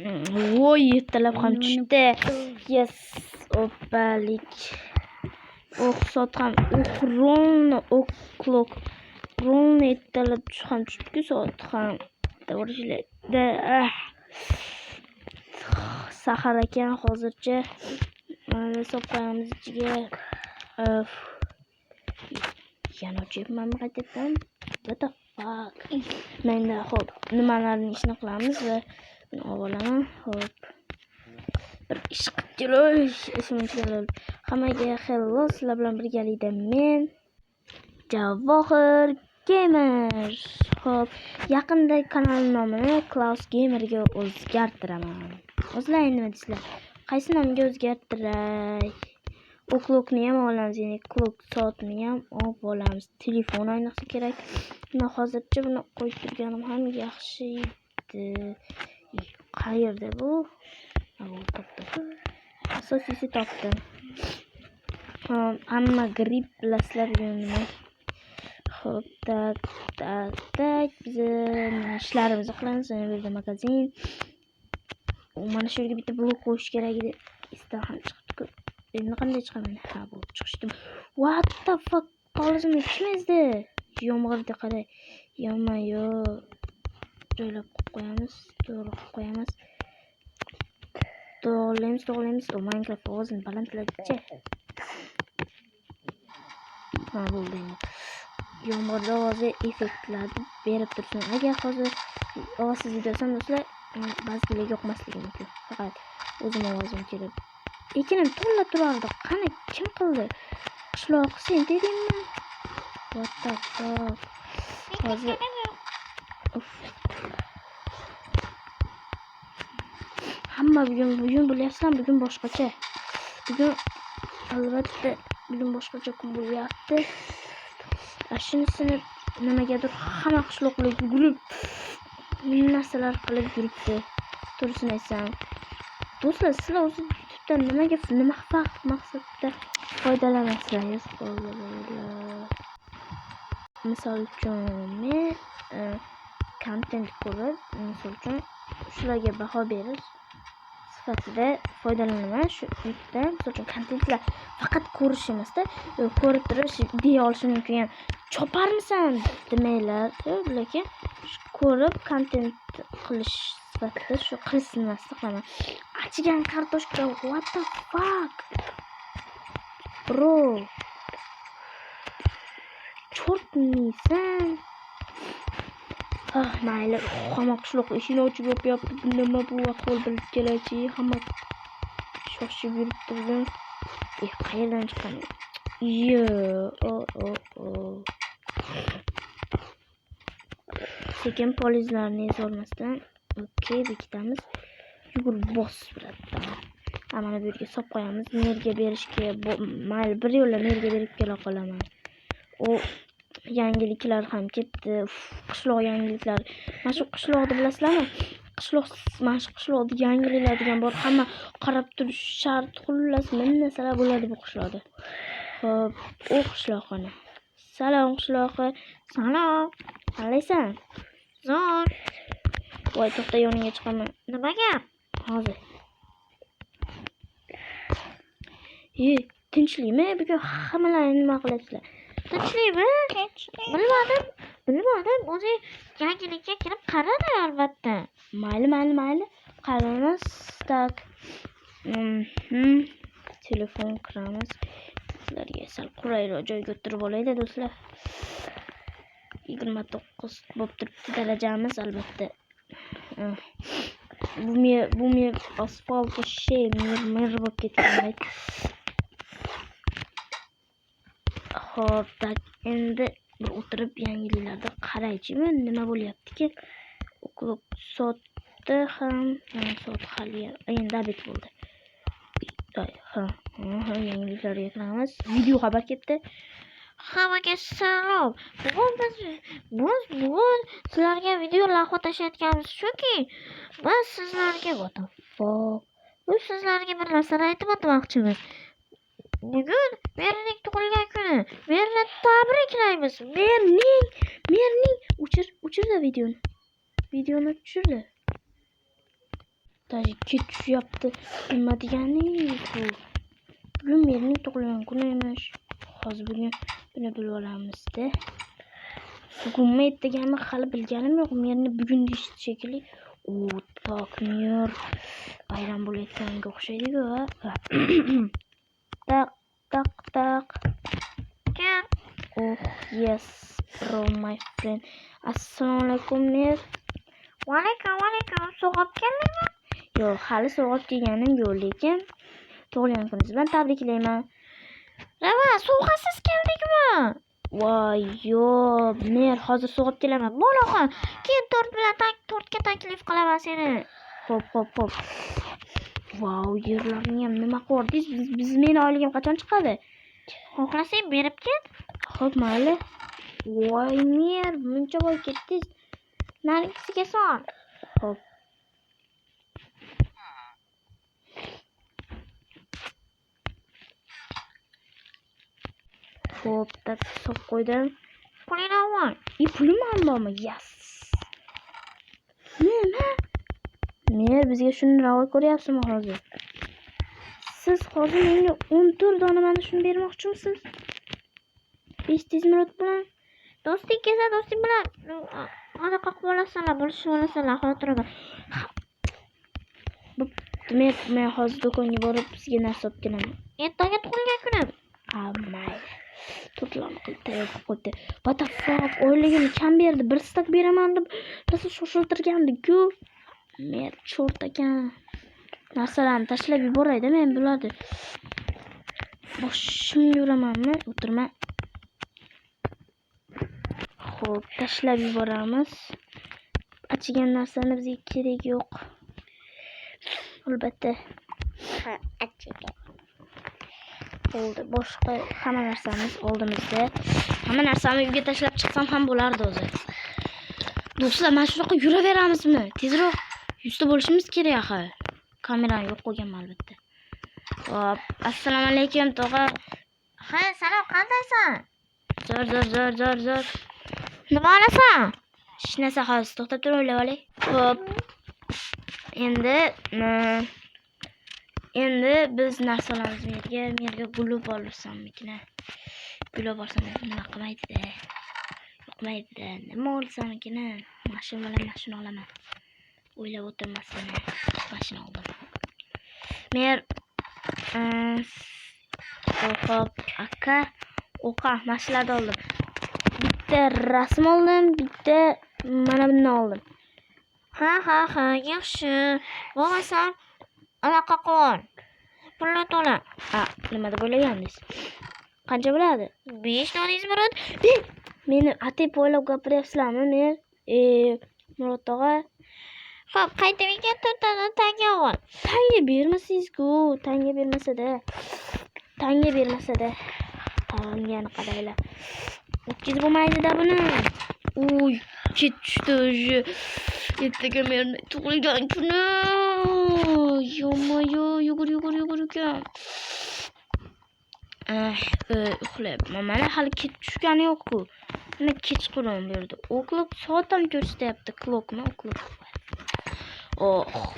Voy, ertalab ham tushdi. Yes, opalik. Soat ham o'clock. Ровно ertalab ham tushdi, soat ham to'g'rilarda. Sahar ekan hozircha. Mana sopamiz ichiga. Yana ochibman qaytadan. What the fuck? Menda hop, nimalarni ishni qilamiz va buni olaman. Hop. Bir ish qilib kelamiz. Ishimizga hammaga hello, sizlar bilan birgalikda men Javohir Gamer. Hop, yaqinda kanal nomini Klaus Gamerga o'zgartiraman. O'zlar nima deysizlar? Qaysi nomga o'zgartiray? O'clockni ham olamiz, ya'ni clock soatni ham olamiz. Telefon ayniqsa kerak. Mana hozircha buni qo'yib turganim ham yaxshi edi. Qayerda bu? Topdim. Asosiysi topdim. Hamma grip bilasizlar nima. Hop, tak. Biz ishlarimizni qilamiz. Yana bu yerda magazin. Mana shu yerga bitta blok qo'yish kerak edi. Isloham chiqdi. Endi qanday chiqaman? Ha, bu chiqishdim. What the fuck? Qolizimni kim ezdi? Yomg'irda qarang. Yomma-yo. Joylab qo'yamiz. To'g'ri qo'yamiz. To'g'rilaymiz. O Minecraft ovozini balandlatchi. Ha, bo'ldi. Yomg'irda ovozi effektlarni berib tursin. Agar hozir ovozsiz videosam do'stlar, ba'zilarga yoqmasligi mumkin. Faqat o'zim ovozim kelib. Ekinim to'la turardi. Qani kim qildi? Qishloq sen dedingmi? What the fuck? Hozir hamma bugun bo'lyapsan, bugun boshqacha. Bugun albatta bugun boshqacha kun bo'lyapti. Shunisini nimagadir hamma qishloqlik yugurib narsalar qilib yuribdi. To'g'risini aytsam. Do'stlar, sizlar o'zi YouTube'dan nima maqsadda foydalansizlar? Misol uchun men content ko'rib, misol uchun shularga baho berish sifatida foydalanaman. Shu YouTube'dan misol uchun kontentlar faqat ko'rish emasda, ko'rib turish, deya olishi mumkin ham. Choparmisan demaylar, lekin ko'rib kontent qilish sifatida shu qilsinmasdi qilaman. Achigan kartoshka, what the fuck? Bro. Chortmisan. Mayli, hamma qishloq ishini ochib yopyapti. Nima bu ahvol bilib keladi. Hamma shoshib yuribdi bugun. Qayerdan chiqqan? Sekin polizlarni ezolmasdan, okey, bekitamiz. Yugur bos biratda. Mana bu yerga solib qo'yamiz. Merga berishga, mayli bir yo'la merga berib kela qolaman. O yangiliklar ham ketdi. Qishloq yangiliklar. Mana shu qishloqni bilasizlarmi? Mana shu qishloqda yangiliklar degan bor. Hamma qarab turish shart. Xullas, nima narsalar bo'ladi bu qishloqda. Xo'p, o qishloqni. Salom qishloqi. Salom. Qalaysan? Zo'r. Voy, to'xta, yoningga chiqaman. Nimaga? Hozir. Tinchlikmi? Bugun hammalar nima qilasizlar? Tinchlikmi? Bilmadim. O'zi yangilikka kirib qaradi albatta. Mayli. Qaramiz. Tak. Telefon quramiz. Sizlarga sal qulayroq joyga o'tirib olaylik do'stlar. 29 bo'lib turibdi darajamiz albatta. Bu asfalt mer bo'lib ketgan. Xo'p, endi bir o'tirib yangiliklarga qaraychimi, nima bo'lyapti-ki? O'qib soatda ham, soat hali endi abit bo'ldi. Yangiliklarga kiramiz. Video xabar ketdi. Hammaga salom. Bugun sizlarga video lavha tashlayotganimiz shuki, biz sizlarga sizlarga bir narsani aytib o'tmoqchimiz. Bugun Merning tug'ilgan kuni. Merni tabriklaymiz. Merning o'chirdi videoni. Videoni tushirdi. Taji ketishyapti. Nima deganingiz bu? Bugun merining tug'ilgan kuni emish. Hozir bugun buni bilib olamizda. Bugunmi ertaganmi hali bilganim yo'q. Merini bugun deyishdi shekilli. Tak mer bayram bo'layotganga o'xshaydi-ku. Tak. Oh, yes, bro, my friend. Assalomu alaykum, mer. Va alaykum. So'g'ib keldingmi? Yo'q, hali so'g'ib kelganim yo'q, lekin tug'ilgan kuningiz bilan tabriklayman. Rava, so'g'asiz keldingmi? Voy, yo'q, mer, hozir so'g'ib kelaman. Bolaxon, keyin tortga taklif qilaman seni. Hop. Vau, yerlarni ham nima qildingiz? Biz meni oyligim qachon chiqadi? Xohlasang berib ket. Xo'p, mayli. Voy, mer, buncha boy ketdingiz. Narigisiga sol. Xo'p. Xo'p, tak solib qo'ydim. Pulini ol. Pulim ham bormi? Yes. Nima? Mer, bizga shuni ravo ko'ryapsizmi hozir? Siz hozir menga 14 dona mana shuni bermoqchimisiz? Eshitdingizmi, Rot bilan? Do'sting kelsa, do'sting bilan anaqa qilib olasanlar, bo'lishib olasanlar, xotiraga. Men hozir do'konga borib sizga narsa olib kelaman. Ertaga tug'ilgan kunim. Mayli. Turtlarni qilib tayyor qilib qo'ydi. What the fuck? Oyligini kam berdi. Bir stak beraman deb rosa shoshiltirgandi-ku. Mer cho'rt ekan. Narsalarni tashlab yuborayda men bularni. Boshimga uramanmi? O'tirma. Xo'p, tashlab yuboramiz. Achigan narsani bizga kerak yo'q. Albatta. Achigan. Bo'ldi. Boshqa hamma narsamiz oldimizda. Hamma narsani uyga tashlab chiqsam ham bo'lardi o'zi. Do'stlar, mana shunaqa yuraveramizmi? Tezroq yuzta bo'lishimiz kerak axir. Kamerani yo'q qo'yganman albatta. Hop, assalomu alaykum tog'a. Ha, salom, qandaysan? Zo'r. Nima olasan? Hech narsa hozir to'xtab tur, o'ylab olay. Hop. Endi biz narsalarimiz merga gulub olsammikin. Gulub olsam nima qilmaydi-da. Yoqmaydi-da. Nima olsammikin? Mashina olaman. O'ylab o'tirmasdan mashina oldim. Mer hop, aka, o'qa mashinalarni oldim. Bitta rasm oldim, bitta mana bundan oldim. Ha, yaxshi. Bo'lmasa anaqa qil. Pulni to'la. Nima deb o'ylagandingiz? Qancha bo'ladi? 5 doningiz Murod. Meni atib o'ylab gapiryapsizlarmi, men? Murod tog'a. Xo'p, qaytib ekan 4 tani tanga ol. Tanga bermasingiz-ku, tanga bermasa-da. Tangani qaranglar. O'tkiz bo'lmaydi-da buni. Uy, ketishdi o'zi. Ertaga meni tug'ilgan kuni. Yo'q, yugur ekan. Uxlayapman. Mana hali ketib tushgani yo'q-ku. Mana kechqurun berdi. O'qlab soat ham ko'rsatyapti. Klokmi, o'qlab.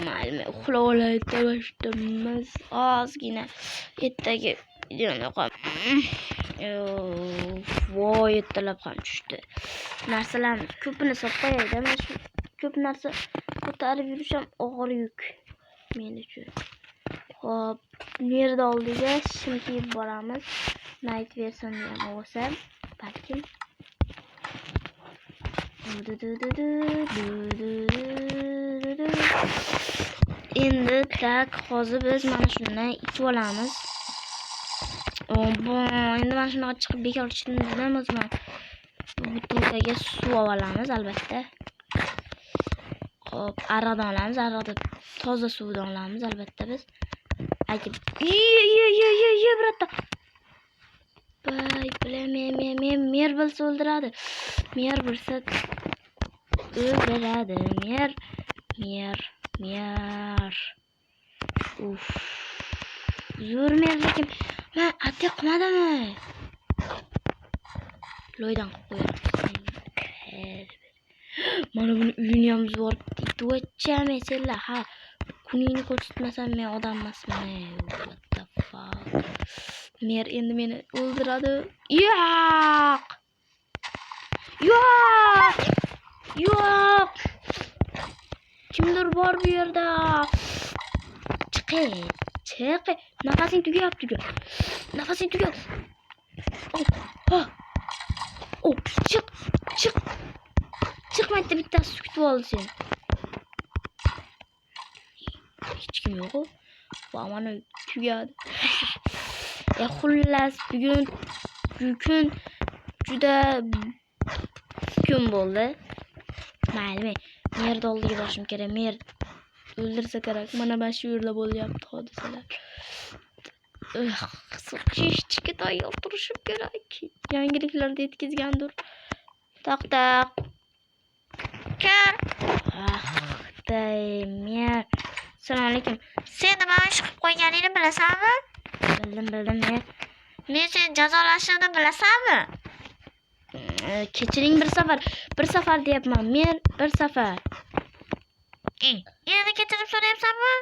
Mayli, uxlab olay tabashtamaz. Ozgina ertaga yo'q. Voy, ertalab ham tushdi. Narsalarni ko'pini solib qo'yayda. Mana shu ko'p narsa ko'tarib yurishim og'ir yuk men uchun. Hop, nerda oldiga shim kiyib boramiz. Night versiyoni ham olsam, balkim. Endi tak, hozir biz mana shundan ikki olamiz. Endi mana shunaqa chiqib bekor chiqdimizdan o'zman. Butilkaga suv olamiz albatta. Hop, aroqdan olamiz. Aroqda toza suvdan olamiz albatta biz. Bratda. Mer bilsa o'ldiradi. Mer bilsa o'ldiradi. Mer. Uf. Zo'r mer, lekin men atiq qilmadimmi? Loydan qo'yib qo'yamiz. Mana buni uyini ham borib aytuvacham, senlar ha kuningni ko'rsatmasam men odam emasman. What the fuck? Mer endi meni o'ldiradi. Yo'q. Yo'q. Yo'q. Kimdir bor bu yerda. Chiq. Nafasing tugayapti. Nafasing tugayapti. Oh, chiq. Chiqmaydi, bittasi kutib oldi seni. Hech kim yo'q. Va mana tugadi. Xullas bugun juda kun bo'ldi. Mayli, merda oldiga borishim kerak. Mer o'ldirsa kerak. Mana men shu yerda bo'lyapti hodisalar. Chishga tayyor turishim kerak. Yangiliklarda yetkazgandir. To'xta. Kim? Mer. Assalomu alaykum. Sen nima ish qilib qo'yganingni bilasanmi? Bildim mer. Men seni jazolashimni bilasanmi? Kechiring bir safar deyapman. Men bir safar. Yana kechirim so'rayapsanmi?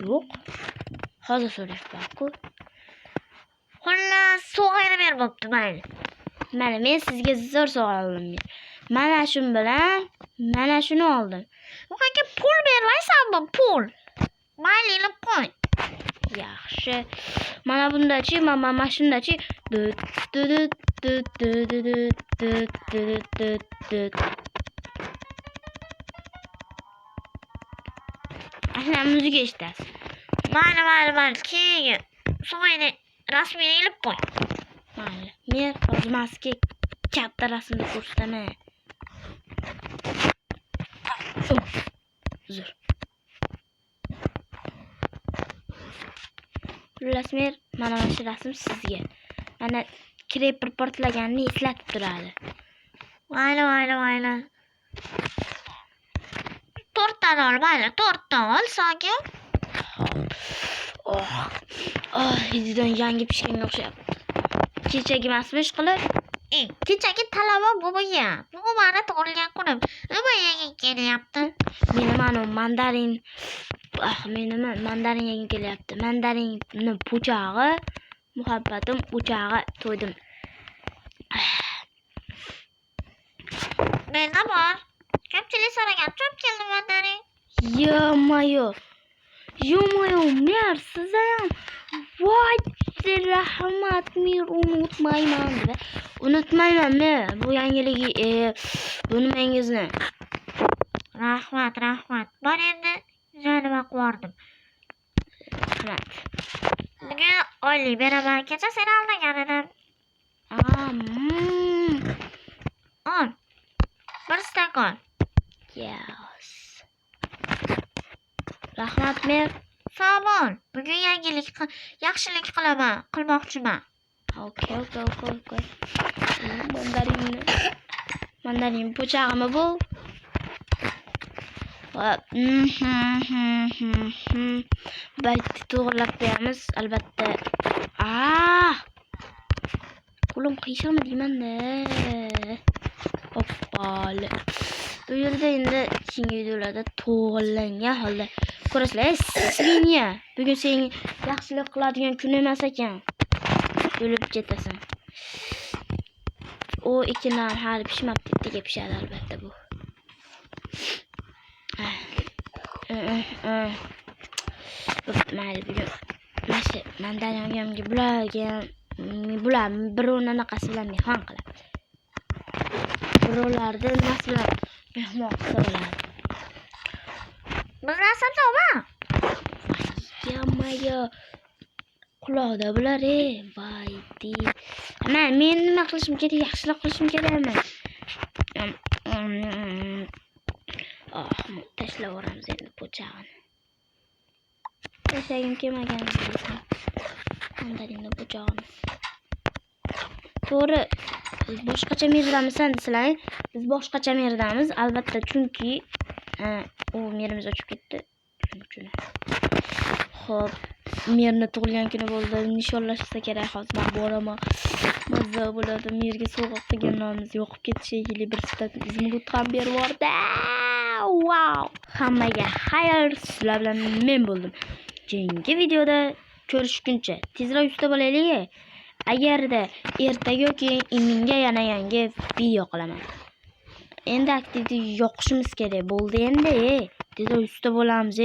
Yo'q. Hozir so'rayapman-ku. Xullas, sovg'ani ber bo'pti, mayli. Mana men sizga zo'r sovg'a oldim. Mana shu bilan mana shuni oldim. Bunga pul bermaysanmi? Pul. Mayli, ilib qo'y. Yaxshi. Mana bundachi, mana shundachi. Ana muzika eshitasiz. Mayli. Keyin sovg'ani rasmini ilib qo'y. Mayli. Men hozir masga katta rasmni ko'rsataman. Zo'r. Xullas mer, mana shu rasm sizga. Mana kreper portlaganini eslatib turadi. Mayli. To'rtdan ol, mayli. To'rtdan ol, so'ngi. Hididan yangi pishganga o'xshayapti. Kechagi emasmish qilib. Kechagi talaba buviga. Bu meni tug'ilgan kunim. Nima yeging kelyapti? Meni mana mandarin yegim kelyapti. Mandarinni po'chog'i, muhabbatim o'chog'i to'ydim. Menda bor. Ko'pchilik so'ragan, chop keldi mandarin. Yo'mayo, mer sizam. Voy, rahmat, men unutmayman. Unutmayman men bu yangiligi, bu nimangizni. Rahmat. Bor endi joyimga qo'yardim. Rahmat. Bugun oylik beraman, kecha seni aldagan edim. Ol. Bir stakon. Yes. Rahmat mer. Sog' bo'l. Bugun yaxshilik qilmoqchiman. Okay. Mandarin po'chog'imi bu? Balki to'g'rilab qo'yamiz, albatta. Qo'lim qiyshamidi deyman-da. Hoppali. Bu yerda endi keyingi videolarda to'g'rilangan holda ko'rasizlar. Sviniya, bugun sen yaxshilik qiladigan kun emas ekan. O'lib ketasan. O ikkidan hali pishmabdi, deb pishadi albatta bu. Mayli bugun mana mandaringa bular birovni anaqasi bilan mehmon qiladi. Birovlarni nimasi bilan mehmon qilsa bo'ladi. Bilmasam tavba. Yamayo. Quloqda bular, voydi. Men nima qilishim kerak? Yaxshilik qilishim kerakmi? Tashlab yuboramiz endi po'chog'ini. Tashlagim kelmagan ekan. Mandarinni po'chog'ini. To'g'ri, biz boshqacha merdamisan desizlar. Biz boshqacha merdamiz, albatta, chunki u merimiz ochib ketdi. Shuning uchun. Xo'p, merni tug'ilgan kuni bo'ldi. Nishonlashsa kerak, hozir men boraman. Mazza bo'ladi. Merga sovg'a qilgan nomimiz yo'qib ketishi shekilli bir sitat izmgut ham berib yubordi. Wow. Hammaga xayr, sizlar bilan men bo'ldim. Keyingi videoda ko'rishguncha tezroq usta bo'laylik. Agarda ertaga yoki indinga yana yangi video qilaman. Endi aktivni yoqishimiz kerak bo'ldi endi. Tezroq usta bo'lamiz.